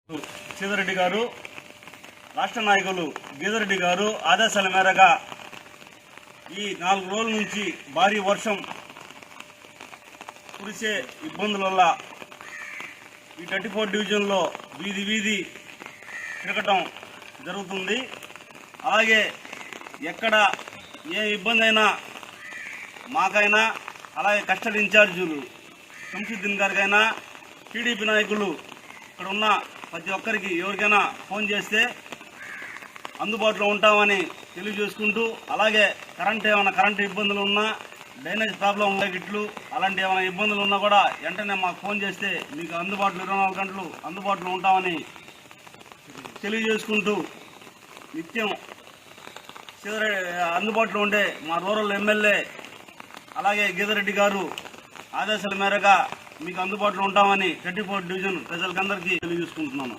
సీతారెడ్డి గారు, రాష్ట్ర నాయకులు గీతారెడ్డి గారు ఆదేశాల మేరగా ఈ 4 రోజుల నుంచి భారీ వర్షం కురిసే ఇబ్బందుల వల్ల ఈ 34 డివిజన్లో వీధి తిరగటం జరుగుతుంది. అలాగే ఎక్కడ ఏ ఇబ్బంది అయినా మాకైనా, అలాగే కస్టడీ ఇన్ఛార్జీలు శంసుద్దీన్ గారికైనా, టీడీపీ నాయకులు ఇక్కడ ఉన్న ప్రతి ఒక్కరికి ఎవరికైనా ఫోన్ చేస్తే అందుబాటులో ఉంటామని తెలియజేసుకుంటూ, అలాగే కరెంటు ఇబ్బందులు ఉన్నా, డ్రైనేజ్ ప్రాబ్లం ఉన్న గిట్లు అలాంటి ఏమైనా ఇబ్బందులు ఉన్నా కూడా వెంటనే మాకు ఫోన్ చేస్తే మీకు అందుబాటులో 24 గంటలు అందుబాటులో ఉంటామని తెలియజేసుకుంటూ, నిత్యం అందుబాటులో ఉండే మా రూరల్ ఎమ్మెల్యే అలాగే గీతారెడ్డి గారు ఆదేశాల మేరగా మీకు అందుబాటులో ఉంటామని 34 డివిజన్ ప్రజలకందరికీ తెలియజేసుకుంటున్నాను.